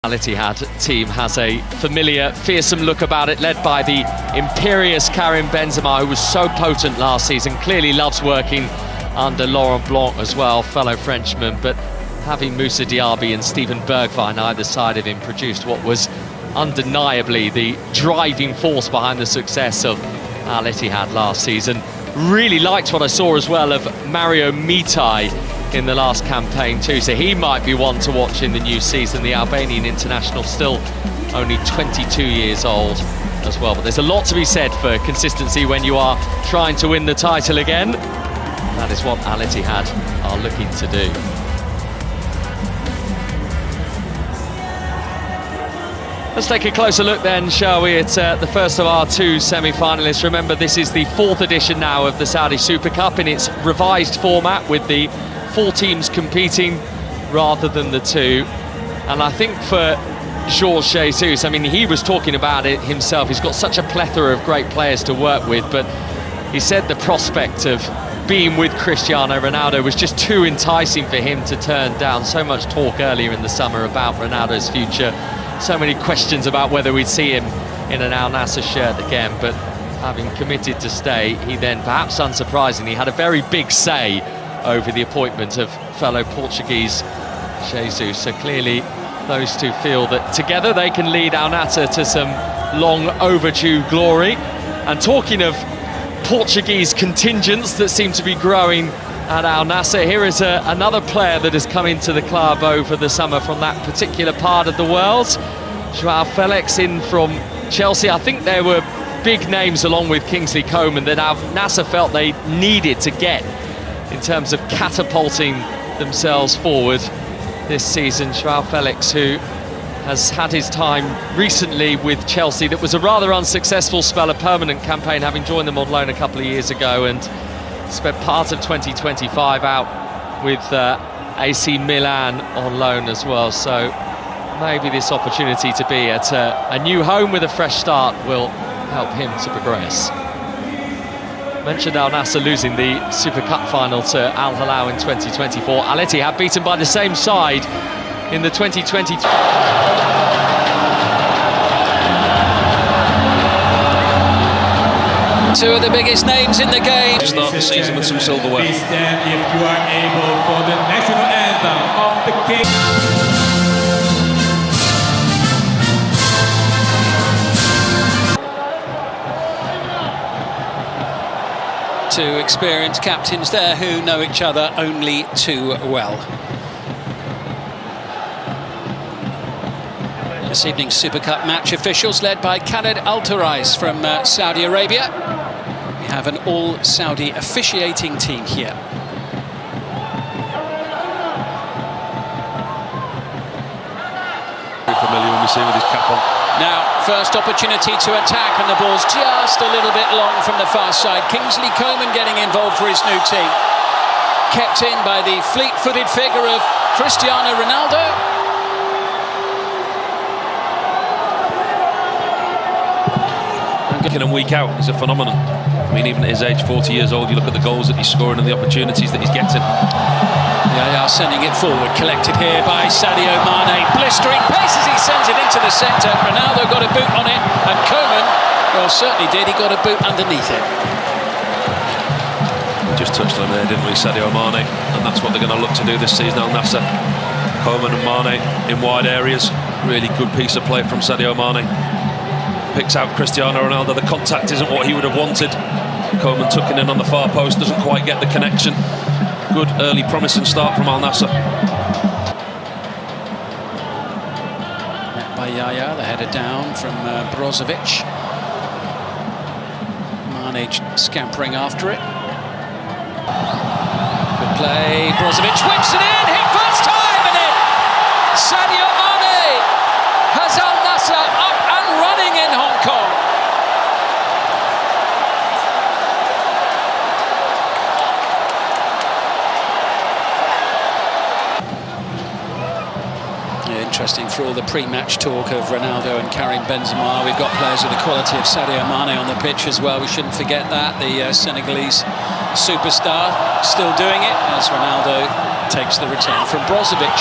Al-Ittihad team has a familiar, fearsome look about it, led by the imperious Karim Benzema, who was so potent last season, clearly loves working under Laurent Blanc as well, fellow Frenchman, but having Moussa Diaby and Steven Bergwijn either side of him produced what was undeniably the driving force behind the success of Al-Ittihad last season. Really liked what I saw as well of Mario Mitai in the last campaign too, so he might be one to watch in the new season. The Albanian international, still only 22 years old as well, but there's a lot to be said for consistency when you are trying to win the title again. That is what Al-Ittihad are looking to do. Let's take a closer look then, shall we, at the first of our two semi-finalists. Remember, this is the fourth edition now of the Saudi Super Cup in its revised format, with the 4 teams competing rather than the 2. And I think for Jorge Jesus, I mean, he was talking about it himself, he's got such a plethora of great players to work with, but he said the prospect of being with Cristiano Ronaldo was just too enticing for him to turn down. So much talk earlier in the summer about Ronaldo's future, so many questions about whether we'd see him in an Al-Nassr shirt again, but having committed to stay, he then, perhaps unsurprisingly, had a very big say over the appointment of fellow Portuguese Jesus. So clearly those two feel that together they can lead Al-Nassr to some long overdue glory. And talking of Portuguese contingents that seem to be growing at Al-Nassr, here is another player that has come into the club over the summer from that particular part of the world. João Felix in from Chelsea. I think there were big names along with Kingsley Coman that Al-Nassr felt they needed to get in terms of catapulting themselves forward this season. João Felix, who has had his time recently with Chelsea, that was a rather unsuccessful spell, a permanent campaign, having joined them on loan a couple of years ago, and spent part of 2025 out with AC Milan on loan as well. So maybe this opportunity to be at a new home with a fresh start will help him to progress. Mentioned Al-Nassr losing the Super Cup final to Al Hilal in 2024. Al-Ittihad beaten by the same side in the 2022. Two of the biggest names in the game. Start the season with some silverware. Please stand if you are able for the national anthem of the King. Two experienced captains there who know each other only too well. This evening's Super Cup match officials led by Khaled Al-Tarais from Saudi Arabia. We have an all-Saudi officiating team here. Very familiar when we see him with his cap on. Now, first opportunity to attack, and the ball's just a little bit long from the far side. Kingsley Coman getting involved for his new team. Kept in by the fleet-footed figure of Cristiano Ronaldo. Week in and week out, he's a phenomenon. I mean, even at his age, 40 years old, you look at the goals that he's scoring and the opportunities that he's getting. They are sending it forward, collected here by Sadio Mane. Blistering pace as he sends it into the centre. Ronaldo got a boot on it, and Coman, well, certainly did. He got a boot underneath it. We just touched on there, didn't we, Sadio Mane? And that's what they're going to look to do this season, Al-Nassr. Coman and Mane in wide areas. Really good piece of play from Sadio Mane. Picks out Cristiano Ronaldo. The contact isn't what he would have wanted. Coman tucking in on the far post, doesn't quite get the connection. Good early promising start from Al-Nassr. Met by Yaya, the header down from Brozovic. Mane scampering after it. Good play, Brozovic whips it in, hit first time in it! Sadio Mane has Al-Nassr up and running in Hong Kong. Interesting for all the pre-match talk of Ronaldo and Karim Benzema. We've got players of the quality of Sadio Mane on the pitch as well. We shouldn't forget that. The Senegalese superstar still doing it as Ronaldo takes the return from Brozovic.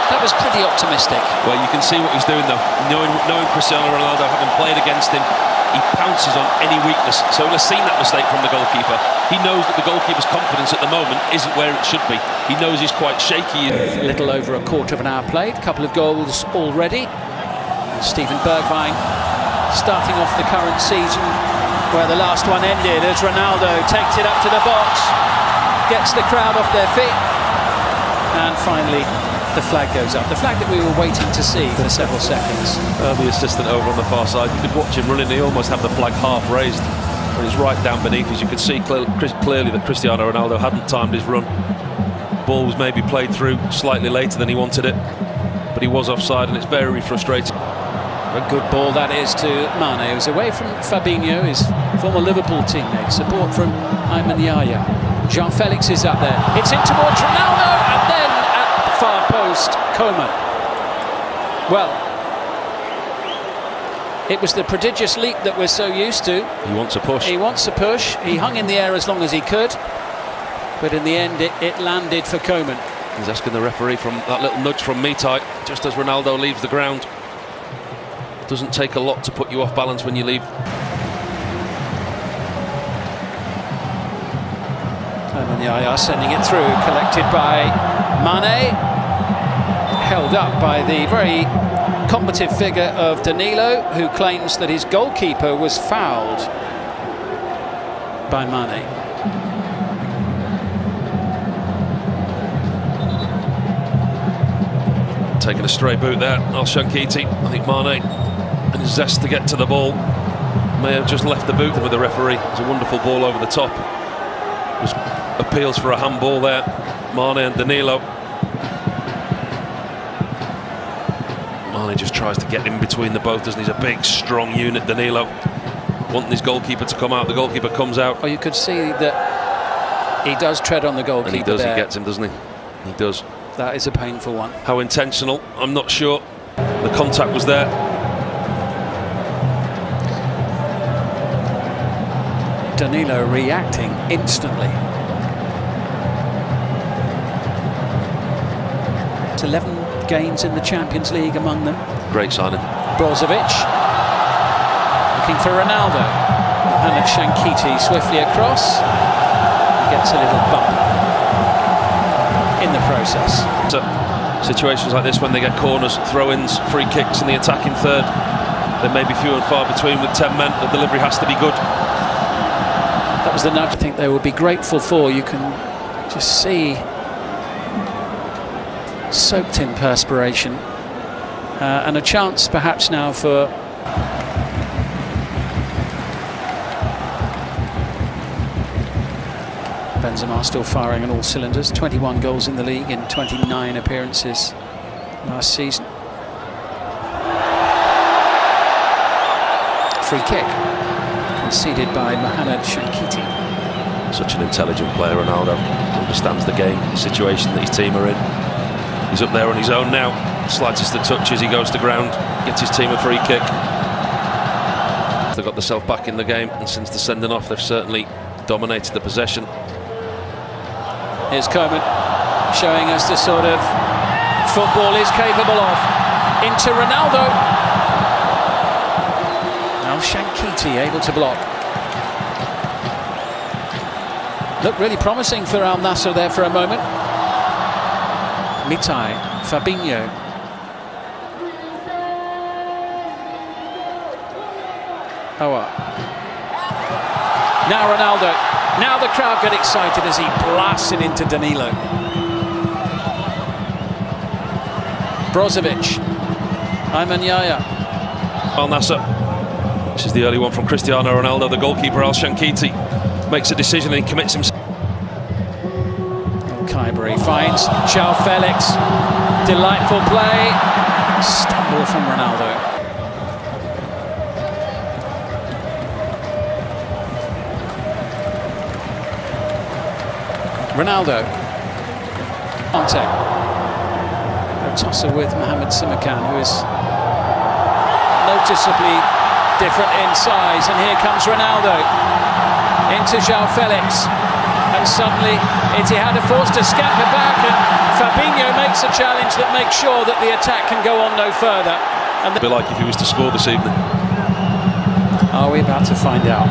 That was pretty optimistic. Well, you can see what he's doing though. Knowing Cristiano Ronaldo, having played against him, he pounces on any weakness. So we've seen that mistake from the goalkeeper. He knows that the goalkeeper's confidence at the moment isn't where it should be. He knows he's quite shaky. A little over a quarter of an hour played, a couple of goals already. And Steven Bergwijn starting off the current season where the last one ended as Ronaldo takes it up to the box, gets the crowd off their feet, and finally the flag goes up. The flag that we were waiting to see for several seconds. The assistant over on the far side, you could watch him running, he almost had the flag half raised. When he's right down beneath us, you could see clearly that Cristiano Ronaldo hadn't timed his run. Ball was maybe played through slightly later than he wanted it, but he was offside, and it's very frustrating. A good ball that is to Mane, who's away from Fabinho, his former Liverpool teammate. Support from Ayman Yahya. Jean Felix is up there. It's in towards Ronaldo, and then at the far post, Coman. Well, it was the prodigious leap that we're so used to. He wants a push. He wants a push. He hung in the air as long as he could, but in the end it landed for Coman. He's asking the referee from that little nudge from Mitai just as Ronaldo leaves the ground. Doesn't take a lot to put you off balance when you leave. Ayman Yahya sending it through, collected by Mane, held up by the very combative figure of Danilo, who claims that his goalkeeper was fouled by Mane. Taking a stray boot there, Al-Shankiti. I think Mane, and his zest to get to the ball, may have just left the boot with the referee. It's a wonderful ball over the top. It was appeals for a handball there. Mane and Danilo. Mane just tries to get in between the both, doesn't he? He's a big, strong unit, Danilo. Wanting his goalkeeper to come out, the goalkeeper comes out. Oh, you could see that he does tread on the goalkeeper. And he does, there. he gets him, doesn't he? He does. That is a painful one. How intentional, I'm not sure. The contact was there. Danilo reacting instantly. It's 11 games in the Champions League among them. Great signing. Brozovic looking for Ronaldo. And Shankiti swiftly across. Gets a little bump in the process. So, situations like this, when they get corners, throw-ins, free kicks in the attacking third, there may be few and far between with 10 men. The delivery has to be good. That was the nudge I think they would be grateful for. You can just see soaked in perspiration, and a chance perhaps now for Benzema still firing on all cylinders. 21 goals in the league in 29 appearances last season. Free kick conceded by Mohamed Shankiti. Such an intelligent player, Ronaldo. Understands the game, the situation that his team are in. He's up there on his own now. Slightest of touches, he goes to ground, gets his team a free kick. They've got themselves back in the game, and since the sending off, they've certainly dominated the possession. Here's Coman showing us the sort of football is capable of. Into Ronaldo. Now Shankiti able to block. Looked really promising for Al-Nassr there for a moment. Mitai, Fabinho. Now Ronaldo. Now the crowd get excited as he blasts it into Danilo. Brozovic. Ayman Yahya. Al-Nassr. This is the early one from Cristiano Ronaldo. The goalkeeper, Al-Shankiti, makes a decision and he commits himself. Khyber finds João Felix. Delightful play. Stumble from Ronaldo. Ronaldo. Ante. A tussle with Mohamed Simakan, who is noticeably different in size. And here comes Ronaldo. Into João Felix. and suddenly Ittihad are forced to scamper back, and Fabinho makes a challenge that makes sure that the attack can go on no further. And It'd be like if he was to score this evening. are we about to find out?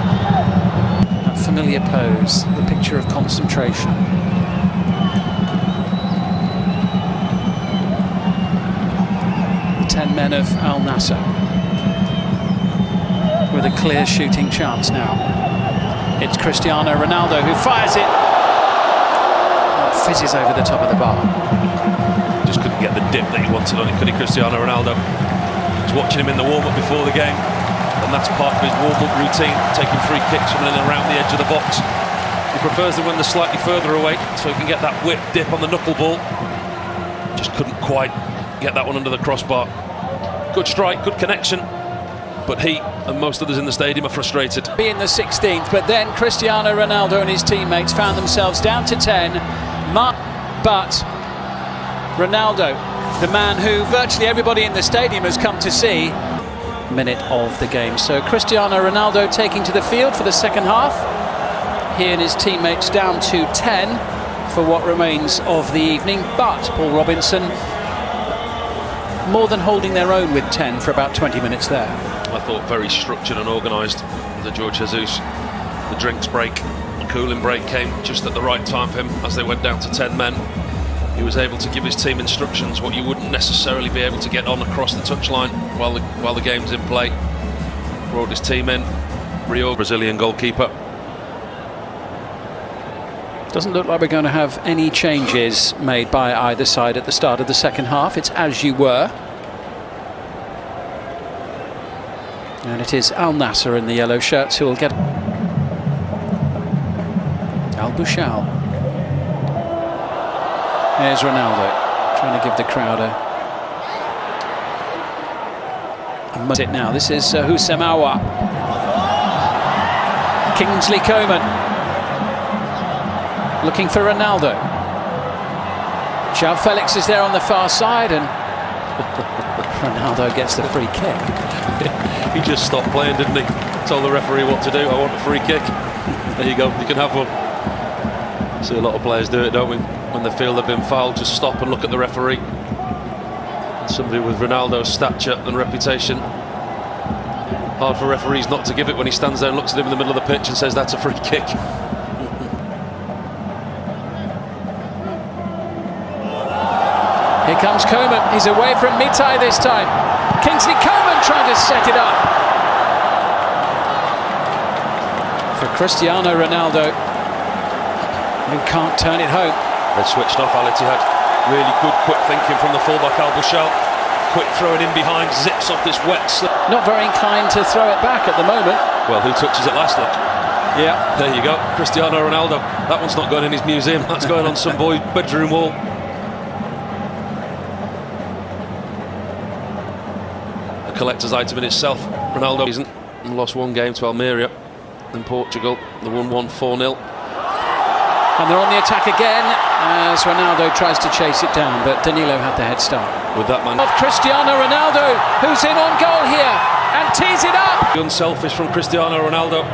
That familiar pose, the picture of concentration. The 10 men of Al-Nassr with a clear shooting chance now. It's Cristiano Ronaldo who fires it. Fizzes over the top of the bar. Just couldn't get the dip that he wanted on it, could he, Cristiano Ronaldo? I was watching him in the warm-up before the game, and that's part of his warm-up routine, taking free kicks from in and around the edge of the box. He prefers them when they're slightly further away, so he can get that whip dip on the knuckleball. Just couldn't quite get that one under the crossbar. Good strike, good connection, but he and most others in the stadium are frustrated. In the 16th, but then Cristiano Ronaldo and his teammates found themselves down to 10. But Ronaldo, the man who virtually everybody in the stadium has come to see, minute of the game. So Cristiano Ronaldo taking to the field for the second half. He and his teammates down to 10 for what remains of the evening. But Paul Robinson more than holding their own with 10 for about 20 minutes there. I thought very structured and organised, the George Jesus. The drinks break, the cooling break came just at the right time for him as they went down to 10 men. He was able to give his team instructions, what you wouldn't necessarily be able to get on across the touchline while the game's in play. Brought his team in. Rio, Brazilian goalkeeper. Doesn't look like we're going to have any changes made by either side at the start of the second half. It's as you were. And it is Al-Nassr in the yellow shirts who will get Al-Bushal. Here's Ronaldo trying to give the crowd a it now. This is Husamawa. Kingsley Coman looking for Ronaldo. João Felix is there on the far side, and Ronaldo gets the free kick. He just stopped playing, didn't he? Told the referee what to do. I want a free kick. There you go, you can have one. See a lot of players do it, don't we? When they feel they've been fouled, just stop and look at the referee. Somebody with Ronaldo's stature and reputation, hard for referees not to give it when he stands there and looks at him in the middle of the pitch and says that's a free kick. Here comes Coman. He's away from Mitai this time. Kingsley Coman trying to set it up for Cristiano Ronaldo, who can't turn it home. They switched off Al-Ittihad. Really good, quick thinking from the fullback Al-Bushal. Quick throwing in behind, zips off this wet slip. Not very inclined to throw it back at the moment. Well, who touches it last, look? Yeah. There you go, Cristiano Ronaldo. That one's not going in his museum, that's going on some boy's bedroom wall. A collector's item in itself. Ronaldo isn't, and lost one game to Almeria in Portugal. They won 4-0. And they're on the attack again as Ronaldo tries to chase it down, but Danilo had the head start. With that man of Cristiano Ronaldo, who's in on goal here and tees it up. Unselfish from Cristiano Ronaldo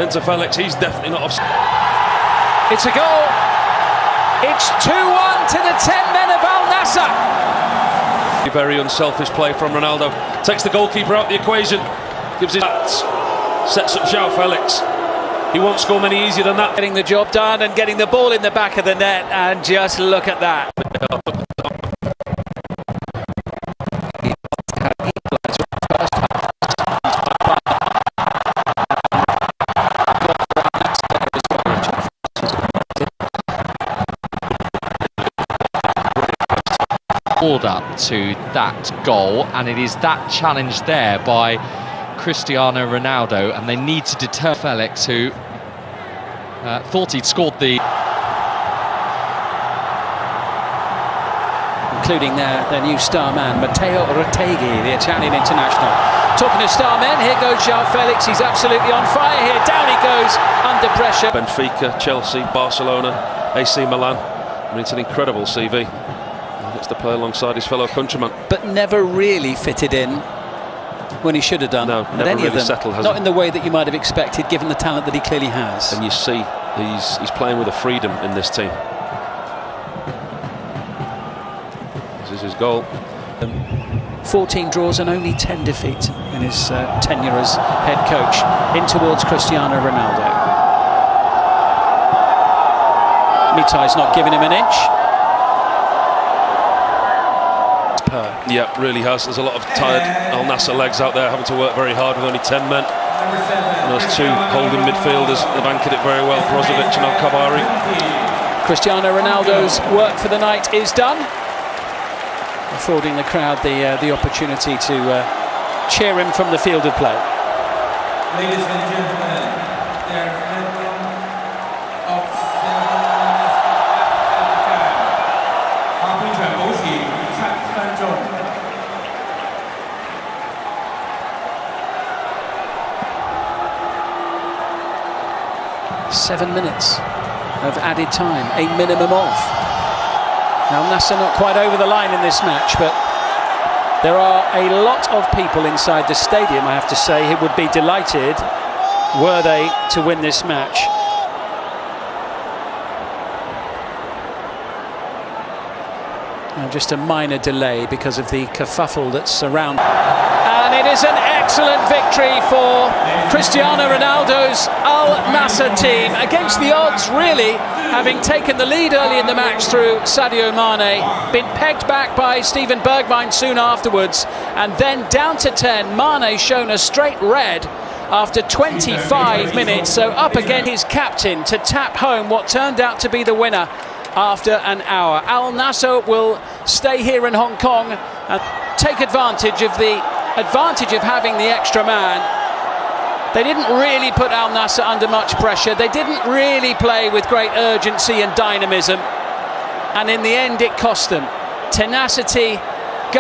into Felix. He's definitely not offside. It's a goal. It's 2-1 to the 10 men of Al-Nassr. Very unselfish play from Ronaldo. Takes the goalkeeper out the equation. Gives his bats. Sets up João Felix. He won't score many easier than that. Getting the job done and getting the ball in the back of the net, and just look at that. Up to that goal, and it is that challenge there by Cristiano Ronaldo, and they need to deter Felix, who thought he'd scored the... Including their new star man, Matteo Retegui, the Italian international. Talking of star men, here goes João Felix. He's absolutely on fire here. Down he goes under pressure. Benfica, Chelsea, Barcelona, AC Milan. I mean, it's an incredible CV. To play alongside his fellow countryman, but never really fitted in when he should have done. No, at never any really of them. settled, has not he? in the way that you might have expected, given the talent that he clearly has. And you see He's playing with a freedom in this team. This is his goal. 14 draws and only 10 defeats in his tenure as head coach. In towards Cristiano Ronaldo. Mitai's not giving him an inch. Yeah, really has. There's a lot of tired Al-Nassr legs out there having to work very hard with only 10 men. And those two holding midfielders, they've anchored it very well, Brozovic and Al-Kabari. Cristiano Ronaldo's work for the night is done, affording the crowd the opportunity to cheer him from the field of play. Ladies and gentlemen, there's of 7 minutes of added time, a minimum of. Now Al-Nassr not quite over the line in this match, but there are a lot of people inside the stadium, I have to say, who would be delighted were they to win this match. Now just a minor delay because of the kerfuffle that's surrounded. And it is an excellent victory for Cristiano Ronaldo's Al-Nassr team, against the odds really, having taken the lead early in the match through Sadio Mane, been pegged back by Steven Bergwijn soon afterwards, and then down to 10. Mane shown a straight red after 25 minutes, so up again his captain to tap home what turned out to be the winner after an hour. Al-Nassr will stay here in Hong Kong and take advantage of having the extra man. They didn't really put Al-Nassr under much pressure. They didn't really play with great urgency and dynamism. And in the end, it cost them. Tenacity